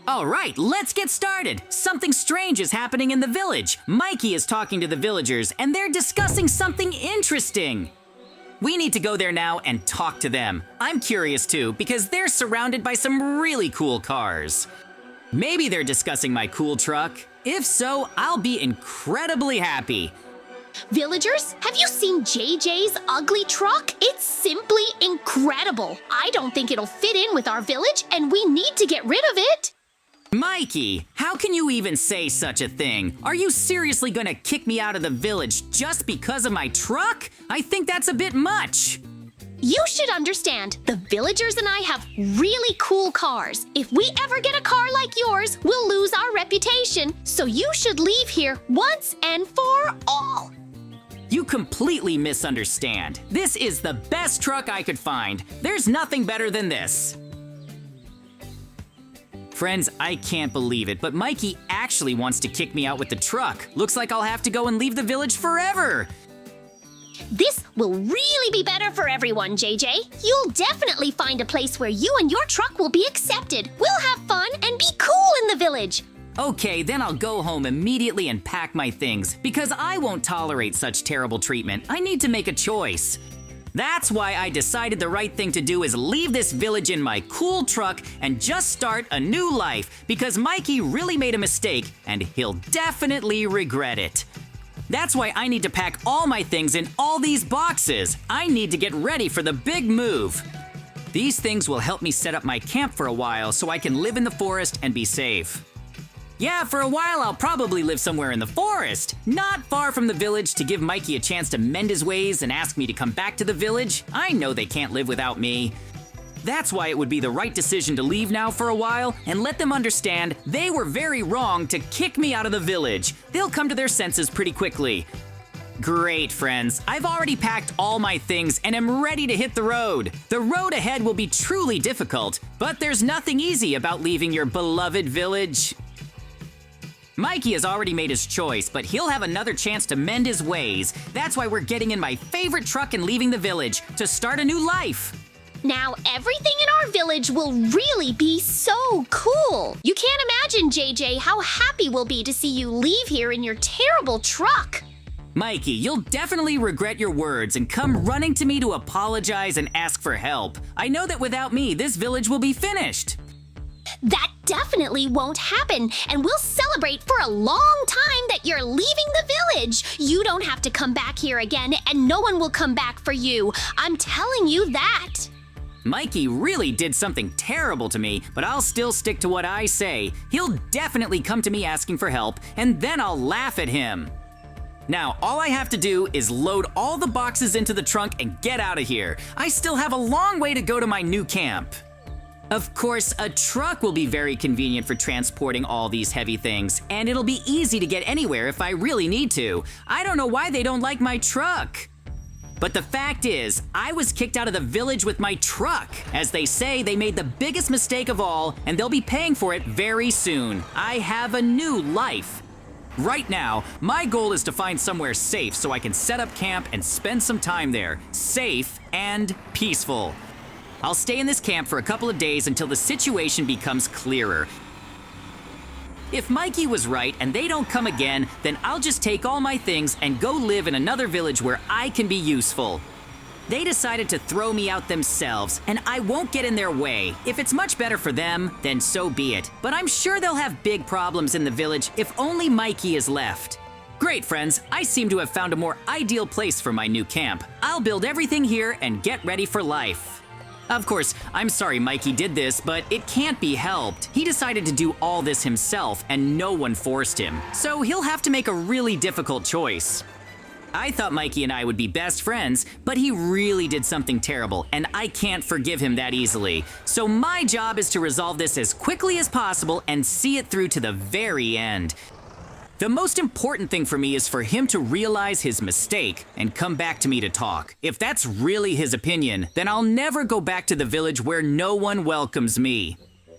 All right, let's get started. Something strange is happening in the village. Mikey is talking to the villagers, and they're discussing something interesting. We need to go there now and talk to them. I'm curious too, because they're surrounded by some really cool cars. Maybe they're discussing my cool truck. If so, I'll be incredibly happy. Villagers, have you seen JJ's ugly truck? It's simply incredible. I don't think it'll fit in with our village, and we need to get rid of it. Mikey, how can you even say such a thing? Are you seriously gonna kick me out of the village just because of my truck? I think that's a bit much. You should understand, the villagers and I have really cool cars. If we ever get a car like yours, we'll lose our reputation. So you should leave here once and for all. You completely misunderstand. This is the best truck I could find. There's nothing better than this. Friends, I can't believe it, but Mikey actually wants to kick me out with the truck. Looks like I'll have to go and leave the village forever. This will really be better for everyone, JJ. You'll definitely find a place where you and your truck will be accepted. We'll have fun and be cool in the village. Okay, then I'll go home immediately and pack my things, because I won't tolerate such terrible treatment. I need to make a choice. That's why I decided the right thing to do is leave this village in my cool truck and just start a new life, because Mikey really made a mistake and he'll definitely regret it. That's why I need to pack all my things in all these boxes. I need to get ready for the big move. These things will help me set up my camp for a while so I can live in the forest and be safe. Yeah, for a while I'll probably live somewhere in the forest, not far from the village, to give Mikey a chance to mend his ways and ask me to come back to the village. I know they can't live without me. That's why it would be the right decision to leave now for a while and let them understand they were very wrong to kick me out of the village. They'll come to their senses pretty quickly. Great, friends. I've already packed all my things and am ready to hit the road. The road ahead will be truly difficult, but there's nothing easy about leaving your beloved village. Mikey has already made his choice, but he'll have another chance to mend his ways. That's why we're getting in my favorite truck and leaving the village to start a new life. Now everything in our village will really be so cool. You can't imagine, JJ, how happy we'll be to see you leave here in your terrible truck. Mikey, you'll definitely regret your words and come running to me to apologize and ask for help. I know that without me, this village will be finished. That definitely won't happen, and we'll celebrate for a long time that you're leaving the village. You don't have to come back here again, and no one will come back for you. I'm telling you that. Mikey really did something terrible to me, but I'll still stick to what I say. He'll definitely come to me asking for help, and then I'll laugh at him. Now, all I have to do is load all the boxes into the trunk and get out of here. I still have a long way to go to my new camp. Of course, a truck will be very convenient for transporting all these heavy things, and it'll be easy to get anywhere if I really need to. I don't know why they don't like my truck. But the fact is, I was kicked out of the village with my truck. As they say, they made the biggest mistake of all, and they'll be paying for it very soon. I have a new life. Right now, my goal is to find somewhere safe so I can set up camp and spend some time there. Safe and peaceful. I'll stay in this camp for a couple of days until the situation becomes clearer. If Mikey was right and they don't come again, then I'll just take all my things and go live in another village where I can be useful. They decided to throw me out themselves, and I won't get in their way. If it's much better for them, then so be it. But I'm sure they'll have big problems in the village if only Mikey is left. Great, friends. I seem to have found a more ideal place for my new camp. I'll build everything here and get ready for life. Of course, I'm sorry Mikey did this, but it can't be helped. He decided to do all this himself, and no one forced him. So he'll have to make a really difficult choice. I thought Mikey and I would be best friends, but he really did something terrible, and I can't forgive him that easily. So my job is to resolve this as quickly as possible and see it through to the very end. The most important thing for me is for him to realize his mistake and come back to me to talk. If that's really his opinion, then I'll never go back to the village where no one welcomes me.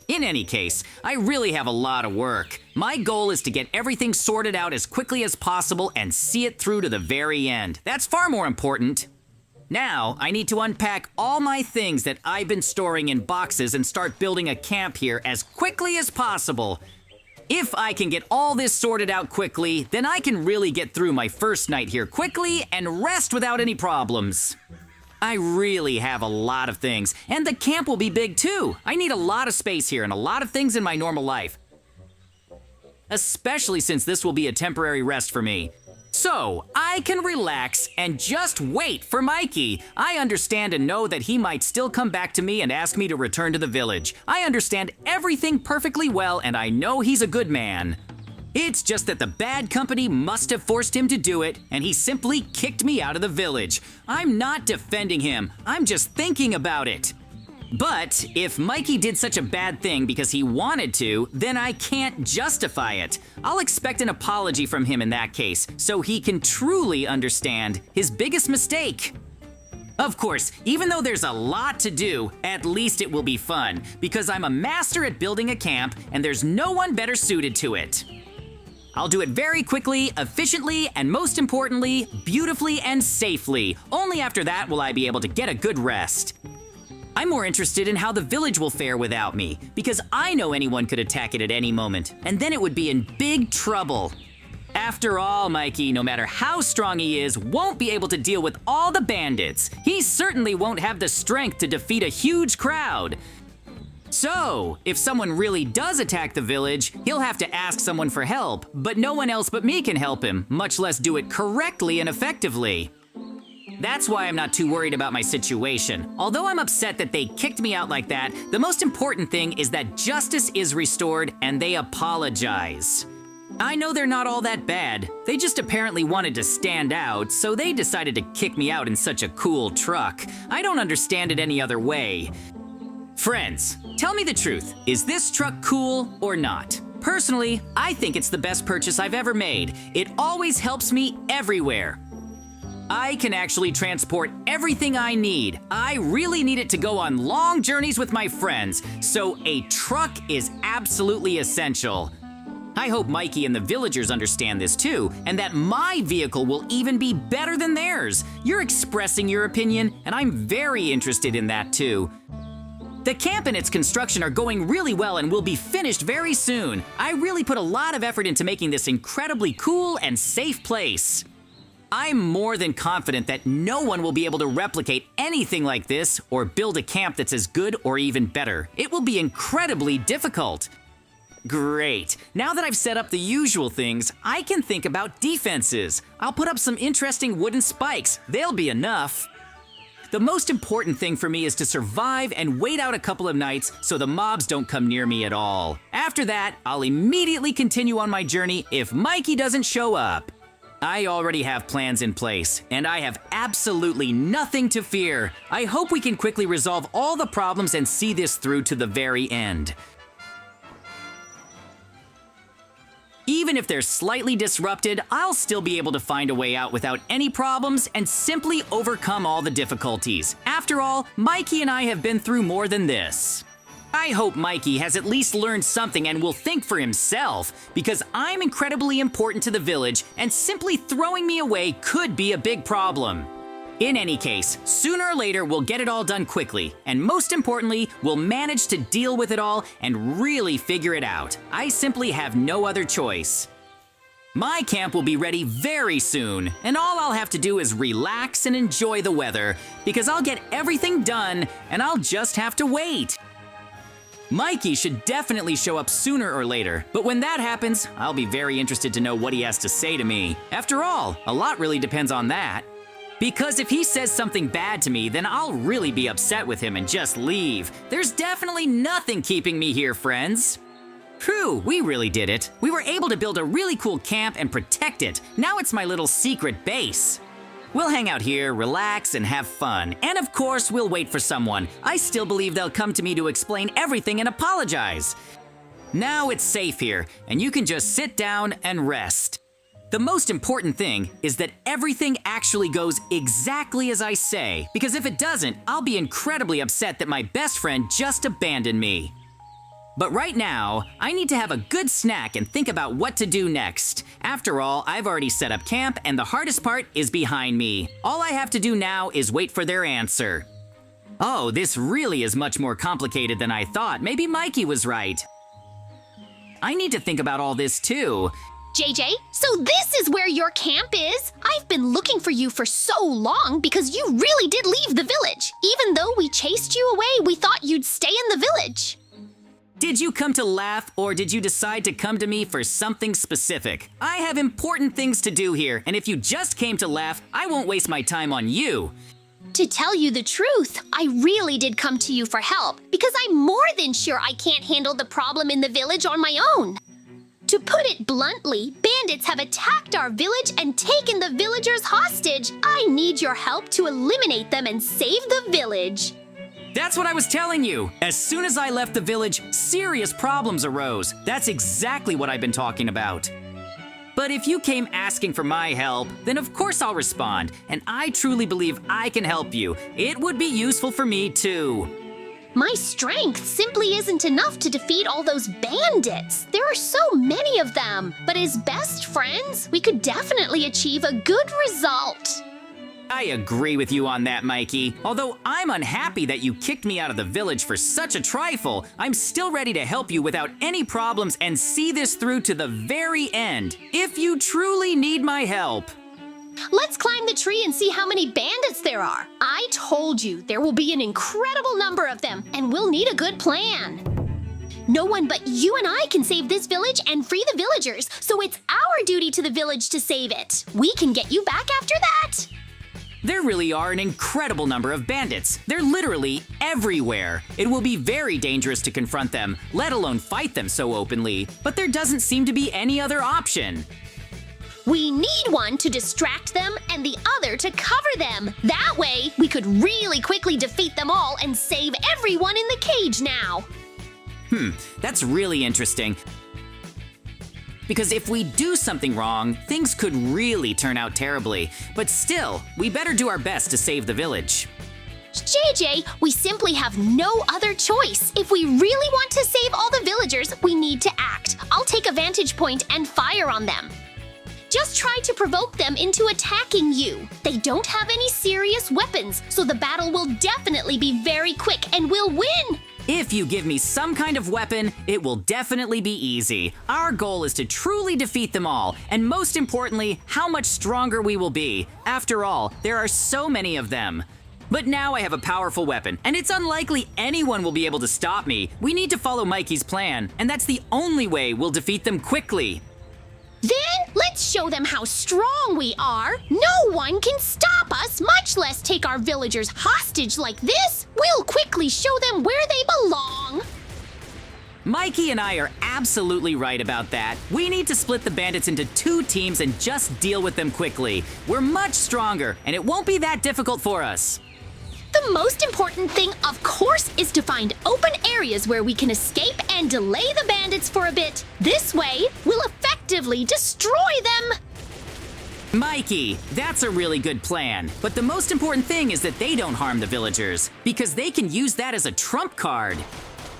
In any case, I really have a lot of work. My goal is to get everything sorted out as quickly as possible and see it through to the very end. That's far more important. Now, I need to unpack all my things that I've been storing in boxes and start building a camp here as quickly as possible. If I can get all this sorted out quickly, then I can really get through my first night here quickly and rest without any problems. I really have a lot of things, and the camp will be big too. I need a lot of space here and a lot of things in my normal life. Especially since this will be a temporary rest for me. So, I can relax and just wait for Mikey. I understand and know that he might still come back to me and ask me to return to the village. I understand everything perfectly well, and I know he's a good man. It's just that the bad company must have forced him to do it, and he simply kicked me out of the village. I'm not defending him, I'm just thinking about it. But if Mikey did such a bad thing because he wanted to, then I can't justify it. I'll expect an apology from him in that case, so he can truly understand his biggest mistake. Of course, even though there's a lot to do, at least it will be fun, because I'm a master at building a camp, and there's no one better suited to it. I'll do it very quickly, efficiently, and most importantly, beautifully and safely. Only after that will I be able to get a good rest. I'm more interested in how the village will fare without me, because I know anyone could attack it at any moment, and then it would be in big trouble. After all, Mikey, no matter how strong he is, won't be able to deal with all the bandits. He certainly won't have the strength to defeat a huge crowd. So, if someone really does attack the village, he'll have to ask someone for help, but no one else but me can help him, much less do it correctly and effectively. That's why I'm not too worried about my situation. Although I'm upset that they kicked me out like that, the most important thing is that justice is restored and they apologize. I know they're not all that bad. They just apparently wanted to stand out, so they decided to kick me out in such a cool truck. I don't understand it any other way. Friends, tell me the truth. Is this truck cool or not? Personally, I think it's the best purchase I've ever made. It always helps me everywhere. I can actually transport everything I need. I really need it to go on long journeys with my friends, so a truck is absolutely essential. I hope Mikey and the villagers understand this too, and that my vehicle will even be better than theirs. You're expressing your opinion, and I'm very interested in that too. The camp and its construction are going really well and will be finished very soon. I really put a lot of effort into making this incredibly cool and safe place. I'm more than confident that no one will be able to replicate anything like this or build a camp that's as good or even better. It will be incredibly difficult. Great. Now that I've set up the usual things, I can think about defenses. I'll put up some interesting wooden spikes. They'll be enough. The most important thing for me is to survive and wait out a couple of nights so the mobs don't come near me at all. After that, I'll immediately continue on my journey if Mikey doesn't show up. I already have plans in place, and I have absolutely nothing to fear. I hope we can quickly resolve all the problems and see this through to the very end. Even if they're slightly disrupted, I'll still be able to find a way out without any problems and simply overcome all the difficulties. After all, Mikey and I have been through more than this. I hope Mikey has at least learned something and will think for himself, because I'm incredibly important to the village and simply throwing me away could be a big problem. In any case, sooner or later we'll get it all done quickly, and most importantly, we'll manage to deal with it all and really figure it out. I simply have no other choice. My camp will be ready very soon, and all I'll have to do is relax and enjoy the weather, because I'll get everything done and I'll just have to wait. Mikey should definitely show up sooner or later, but when that happens, I'll be very interested to know what he has to say to me. After all, a lot really depends on that. Because if he says something bad to me, then I'll really be upset with him and just leave. There's definitely nothing keeping me here, friends. Phew, we really did it. We were able to build a really cool camp and protect it. Now it's my little secret base. We'll hang out here, relax, and have fun. And of course, we'll wait for someone. I still believe they'll come to me to explain everything and apologize. Now it's safe here, and you can just sit down and rest. The most important thing is that everything actually goes exactly as I say, because if it doesn't, I'll be incredibly upset that my best friend just abandoned me. But right now, I need to have a good snack and think about what to do next. After all, I've already set up camp and the hardest part is behind me. All I have to do now is wait for their answer. Oh, this really is much more complicated than I thought. Maybe Mikey was right. I need to think about all this too. JJ, so this is where your camp is? I've been looking for you for so long because you really did leave the village. Even though we chased you away, we thought you'd stay in the village. Did you come to laugh, or did you decide to come to me for something specific? I have important things to do here, and if you just came to laugh, I won't waste my time on you. To tell you the truth, I really did come to you for help because I'm more than sure I can't handle the problem in the village on my own. To put it bluntly, bandits have attacked our village and taken the villagers hostage. I need your help to eliminate them and save the village. That's what I was telling you. As soon as I left the village, serious problems arose. That's exactly what I've been talking about. But if you came asking for my help, then of course I'll respond, and I truly believe I can help you. It would be useful for me too. My strength simply isn't enough to defeat all those bandits. There are so many of them, but as best friends, we could definitely achieve a good result. I agree with you on that, Mikey. Although I'm unhappy that you kicked me out of the village for such a trifle, I'm still ready to help you without any problems and see this through to the very end, if you truly need my help. Let's climb the tree and see how many bandits there are. I told you there will be an incredible number of them, and we'll need a good plan. No one but you and I can save this village and free the villagers, so it's our duty to the village to save it. We can get you back after that. There really are an incredible number of bandits. They're literally everywhere. It will be very dangerous to confront them, let alone fight them so openly. But there doesn't seem to be any other option. We need one to distract them and the other to cover them. That way, we could really quickly defeat them all and save everyone in the cage now. That's really interesting. Because if we do something wrong, things could really turn out terribly. But still, we better do our best to save the village. JJ, we simply have no other choice. If we really want to save all the villagers, we need to act. I'll take a vantage point and fire on them. Just try to provoke them into attacking you. They don't have any serious weapons, so the battle will definitely be very quick and we'll win. If you give me some kind of weapon, it will definitely be easy. Our goal is to truly defeat them all, and most importantly, how much stronger we will be. After all, there are so many of them. But now I have a powerful weapon, and it's unlikely anyone will be able to stop me. We need to follow Mikey's plan, and that's the only way we'll defeat them quickly. Then let's show them how strong we are. No one can stop us, much less take our villagers hostage like this. We'll quickly show them where they belong. Mikey and I are absolutely right about that. We need to split the bandits into 2 teams and just deal with them quickly. We're much stronger, and it won't be that difficult for us. The most important thing, of course, is to find open areas where we can escape and delay the bandits for a bit. This way, we'll effectively destroy them. Mikey, that's a really good plan. But the most important thing is that they don't harm the villagers, because they can use that as a trump card.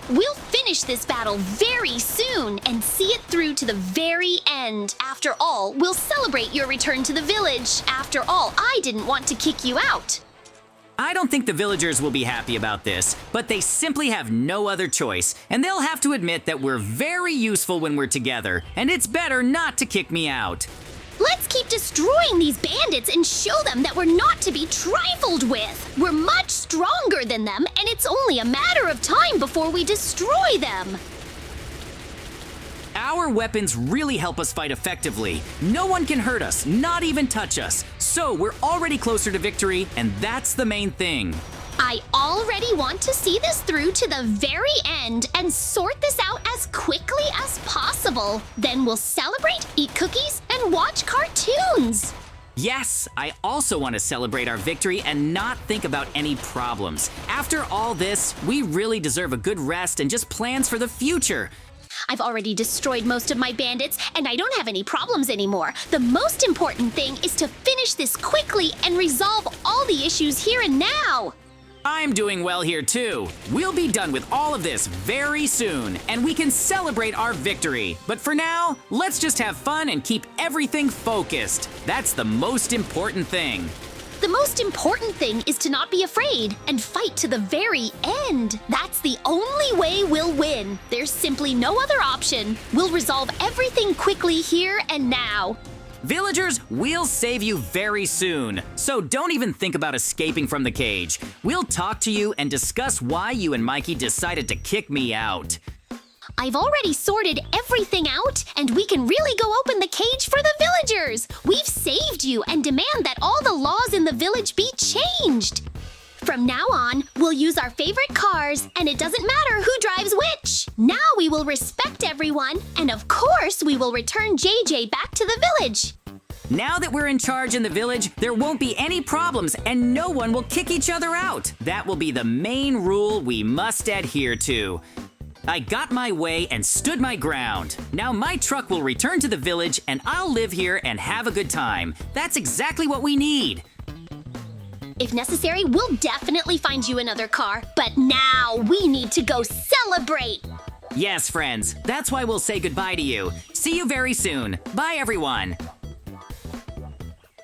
We'll finish this battle very soon and see it through to the very end. After all, we'll celebrate your return to the village. After all, I didn't want to kick you out. I don't think the villagers will be happy about this, but they simply have no other choice, and they'll have to admit that we're very useful when we're together, and it's better not to kick me out. Let's keep destroying these bandits and show them that we're not to be trifled with. We're much stronger than them, and it's only a matter of time before we destroy them. Our weapons really help us fight effectively. No one can hurt us, not even touch us. So we're already closer to victory, and that's the main thing. I already want to see this through to the very end and sort this out as quickly as possible. Then we'll celebrate, eat cookies, and watch cartoons. Yes, I also want to celebrate our victory and not think about any problems. After all this, we really deserve a good rest and just plans for the future. I've already destroyed most of my bandits, and I don't have any problems anymore. The most important thing is to finish this quickly and resolve all the issues here and now. I'm doing well here too. We'll be done with all of this very soon, and we can celebrate our victory. But for now, let's just have fun and keep everything focused. That's the most important thing. The most important thing is to not be afraid and fight to the very end. That's the only way we'll win. There's simply no other option. We'll resolve everything quickly here and now. Villagers, we'll save you very soon, so don't even think about escaping from the cage. We'll talk to you and discuss why you and Mikey decided to kick me out. I've already sorted everything out, and we can really go open the cage for the villagers. We've saved you and demand that all the laws in the village be changed. From now on, we'll use our favorite cars, and it doesn't matter who drives which. Now we will respect everyone, and of course we will return JJ back to the village. Now that we're in charge in the village, there won't be any problems and no one will kick each other out. That will be the main rule we must adhere to. I got my way and stood my ground. Now my truck will return to the village and I'll live here and have a good time. That's exactly what we need. If necessary, we'll definitely find you another car. But now we need to go celebrate. Yes, friends, that's why we'll say goodbye to you. See you very soon. Bye, everyone.